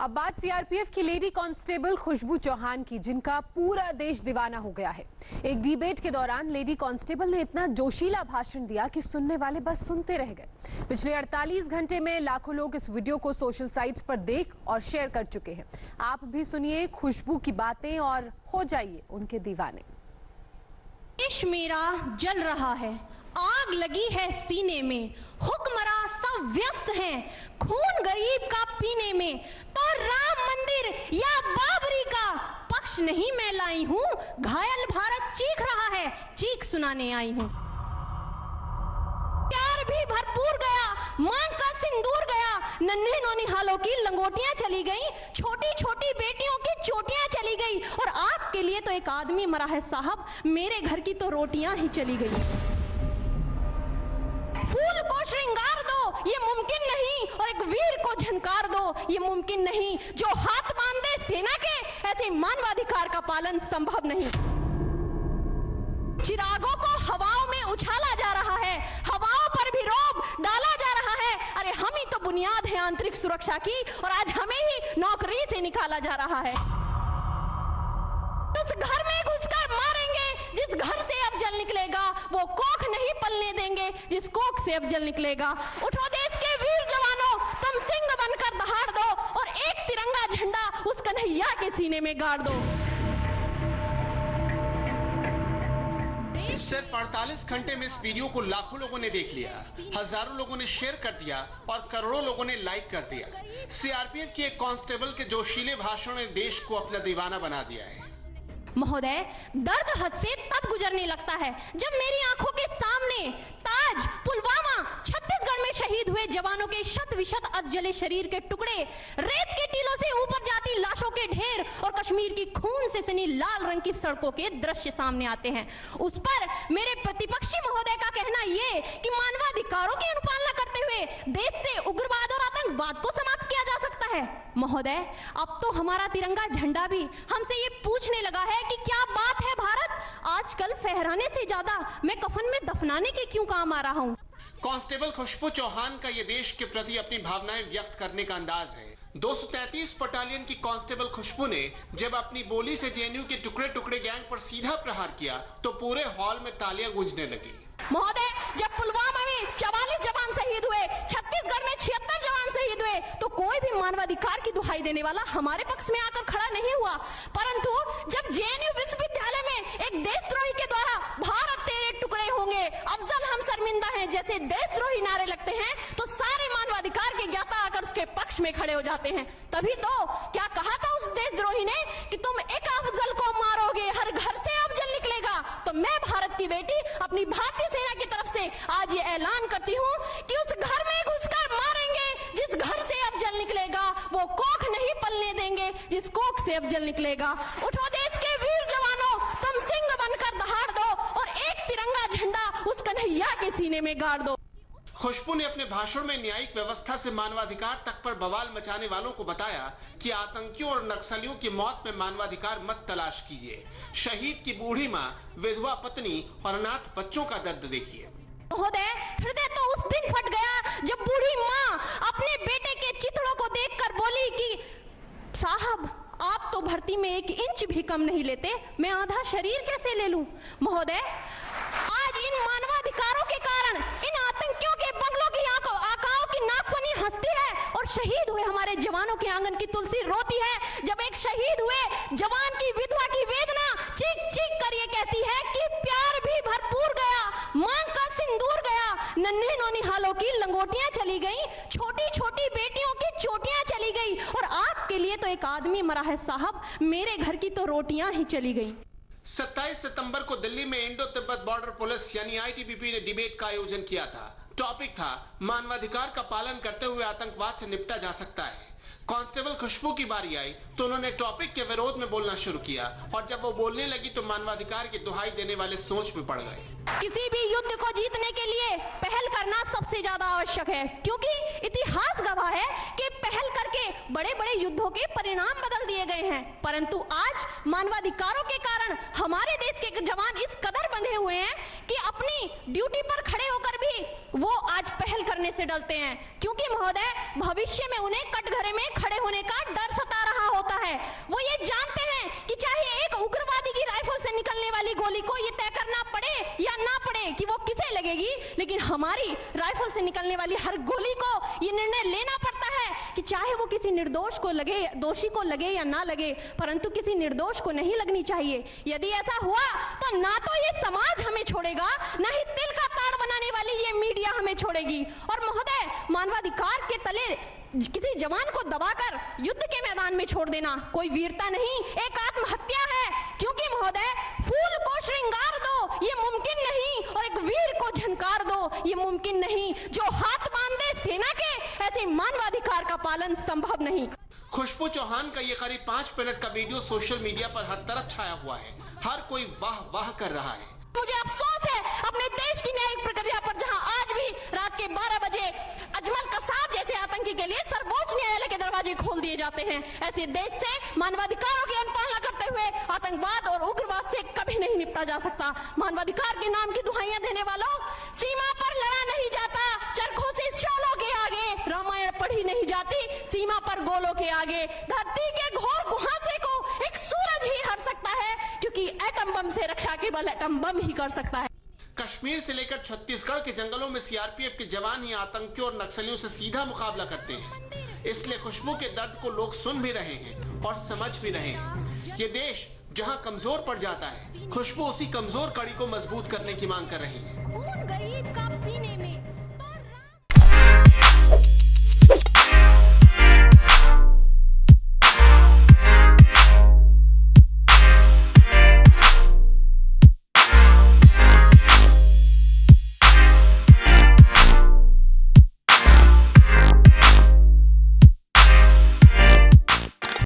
अब बात सीआरपीएफ की लेडी कांस्टेबल खुशबू चौहान की, जिनका पूरा देश दीवाना हो गया है। एक डिबेट के दौरान लेडी कांस्टेबल ने इतना जोशीला भाषण दिया कि सुनने वाले बस सुनते रह गए। पिछले 48 घंटे में लाखों लोग इस वीडियो को सोशल साइट्स पर देख और शेयर कर चुके हैं। आप भी सुनिए खुशबू की बातें और हो जाइए उनके दीवाने। देश मेरा जल रहा है, आग लगी है सीने में, हुक्मरां सब व्यस्त हैं खून गरीब का पीने में, तो राम मंदिर या बाबरी का पक्ष नहीं मैं लाई हूं, घायल भारत चीख रहा है, चीख सुनाने आई हूं। प्यार भी भरपूर गया, मांग का सिंदूर गया, नन्हे नौनिहालों की लंगोटियां चली गई, छोटी छोटी बेटियों की चोटियां चली गई, और आपके लिए तो एक आदमी मरा है साहब, मेरे घर की तो रोटियां ही चली गई। फूल को श्रृंगार दो ये मुमकिन नहीं, और एक वीर को झनकार दो ये मुमकिन नहीं, जो हाथ बांधे सेना के ऐसे मानवाधिकार का पालन संभव नहीं। चिरागों को हवाओं में उछाला जा रहा है, हवाओं पर भी रोब डाला जा रहा है। अरे हम ही तो बुनियाद है आंतरिक सुरक्षा की, और आज हमें ही नौकरी से निकाला जा रहा है। उस घर में घुसकर मारेंगे जिस घर से अब जल निकलेगा, वो कोख नहीं पलने देंगे जिस कोख से अब जल निकलेगा। उठो देश के वीर जवानों, तुम सिंह बनकर दहाड़ दो, और एक तिरंगा झंडा उस कन्हैया के सीने में गाड़ दो। सिर्फ 48 घंटे में इस वीडियो को लाखों लोगों ने देख लिया, हजारों लोगों ने शेयर कर दिया और करोड़ों लोगों ने लाइक कर दिया। सीआरपीएफ की एक कांस्टेबल के जोशीले भाषण ने देश को अपना दीवाना बना दिया है। महोदय, दर्द हद से तब गुजरने लगता है जब मेरी आंखों के सामने ताज, पुलवामा, छत्तीसगढ़ में शहीद हुए जवानों के शत विशत अधजले शरीर के टुकड़े, रेत के टीलों से ऊपर जाती लाशों के ढेर और कश्मीर की खून से सनी लाल रंग की सड़कों के दृश्य सामने आते हैं। उस पर मेरे प्रतिपक्षी महोदय का कहना ये कि मानवाधिकारों की अनुपालना करते हुए देश से उग्रवाद और आतंकवाद को समाप्त किया जा सकता है। महोदय, अब तो हमारा तिरंगा झंडा भी हमसे ये पूछने लगा है कि क्या बात है भारत, आजकल फहराने से ज्यादा मैं कफन में दफनाने के क्यों काम आ रहा हूँ। कांस्टेबल खुशबू चौहान का ये देश के प्रति अपनी भावनाएं व्यक्त करने का अंदाज है। 233 बटालियन की कांस्टेबल खुशबू ने जब अपनी बोली से जेएनयू के टुकड़े टुकड़े गैंग पर सीधा प्रहार किया तो पूरे हॉल में तालियां गूंजने लगी। महोदय, जब पुलवामा में 44 जवान शहीद हुए, छत्तीसगढ़ में 76 जवान शहीद हुए, तो कोई भी मानवाधिकार की दुहाई देने वाला हमारे पक्ष में आकर खड़ा नहीं हुआ। परंतु जब जेएनयू विश्वविद्यालय में एक देशद्रोही के द्वारा भारत तेरे टुकड़े होंगे, अफजल हम शर्मिंदा हैं जैसे देशद्रोही नारे लगते हैं, तो सारे मानवाधिकार के ज्ञाता आकर उसके पक्ष में खड़े हो जाते हैं। तभी तो क्या कहा था उस देशद्रोही ने कि तुम एक अफजल को मारोगे, हर घर से अफजल निकलेगा। तो मैं भारत की बेटी अपनी भारतीय सेना की तरफ से आज ये ऐलान करती हूँ कि उस घर में घुसकर मारेंगे जिस घर से अफजल निकलेगा, वो कोख नहीं पलने देंगे जिस कोख से अफजल निकलेगा। उठो देश के वीर जवानों, तुम सिंह बनकर दहाड़ दो, और एक तिरंगा झंडा उस कन्हैया के सीने में गाड़ दो। खुशबू ने अपने भाषण में न्यायिक व्यवस्था से मानवाधिकार तक पर बवाल मचाने वालों को बताया कि आतंकियों और नक्सलियों की मौत में मानवाधिकार मत तलाश कीजिए, शहीद की बूढ़ी माँ, विधवा पत्नी और अनाथ बच्चों का दर्द देखिए। महोदय, हृदय तो उस दिन फट गया जब बूढ़ी माँ अपने बेटे के चिथड़ों को देखकर बोली कि साहब आप तो भर्ती में 1 इंच भी कम नहीं लेते, मैं आधा शरीर कैसे ले लूं। महोदय, आज इन मानवाधिकारों के कारण इन आतंकियों के बंगलों की आकाओं की नाकफनी हंसती है, और शहीद हुए हमारे जवानों के आंगन की तुलसी रोती है। जब एक शहीद हुए जवान की विधवा की वेदना चीख चीख कर ये कहती है कि प्यार भी भरपूर गया, मांग का सिंदूर गया, नन्हे नौनिहालों की लंगोटियां चली गई, छोटी छोटी बेटियों की चोटियां चली गई, और आपके लिए तो एक आदमी मरा है साहब, मेरे घर की तो रोटियां ही चली गई। 27 सितंबर को दिल्ली में इंडो तिब्बत बॉर्डर पुलिस यानी आईटीबीपी ने डिबेट का आयोजन किया था। टॉपिक था मानवाधिकार का पालन करते हुए आतंकवाद से निपटा जा सकता है। कांस्टेबल खुशबू की बारी आई तो उन्होंने टॉपिक के विरोध में बोलना शुरू किया, और जब वो बोलने लगी तो मानवाधिकार की दुहाई देने वाले सोच में पड़ गए। किसी भी युद्ध को जीतने के लिए पहल करना सबसे ज्यादा आवश्यक है, क्योंकि इतिहास गवाह है कि पहल करके बड़े बड़े युद्धों के परिणाम बदल दिए गए हैं। परंतु आज मानवाधिकारों के कारण हमारे देश के जवान इस कदर बंधे हुए हैं कि अपनी ड्यूटी पर खड़े होकर भी वो आज पहल करने से डरते हैं, क्योंकि महोदय भविष्य में उन्हें कटघरे में खड़े होने का डर कि चाहे वो किसी निर्दोष को लगे, दोषी को लगे या ना लगे, परंतु किसी निर्दोष को नहीं लगनी चाहिए। यदि ऐसा हुआ तो ना तो ये समाज हमें छोड़ेगा, ना ही तिल का ताड़ बनाने वाली ये मीडिया हमें छोड़ेगी। और महोदय, मानवाधिकार के तले किसी जवान को दबाकर युद्ध के मैदान में छोड़ देना कोई वीरता नहीं, एक आत्महत्या है। क्योंकि महोदय, फूल को श्रृंगार दो ये मुमकिन नहीं, और एक वीर को झनकार दो ये मुमकिन नहीं। जो हाथ बांध दे सेना के, ऐसे मानवाधिकार का पालन संभव नहीं। खुशबू चौहान का ये करीब 5 मिनट का वीडियो सोशल मीडिया पर हर तरफ छाया हुआ है। हर कोई वाह वाह कर रहा है। मुझे अफसोस है अपने देश की न्यायिक प्रक्रिया पर, जहां आज भी रात के 12 बजे अजमल कसाब जैसे आतंकी के लिए सर्वोच्च न्यायालय के दरवाजे खोल दिए जाते हैं। ऐसे देश से मानवाधिकारों की अनुपालना करते हुए आतंकवाद और उग्रवाद से कभी नहीं निपटा जा सकता। मानवाधिकार के नाम की दुहाइयां देने वालों, सीमा पर लड़ा नहीं जाता चरखों से शोलों के आगे, रामायण पढ़ी नहीं जाती सीमा पर गोलों के आगे। धरती के घोर कुहासे को एक सूरज ही हर सकता है, क्योंकि एटम बम से रक्षा केवल एटम बम ही कर सकता है। कश्मीर से लेकर छत्तीसगढ़ के जंगलों में सीआरपीएफ के जवान ही आतंकियों और नक्सलियों से सीधा मुकाबला करते हैं। इसलिए खुशबू के दर्द को लोग सुन भी रहे हैं और समझ भी रहे हैं। ये देश जहां कमजोर पड़ जाता है, खुशबू उसी कमजोर कड़ी को मजबूत करने की मांग कर रही है।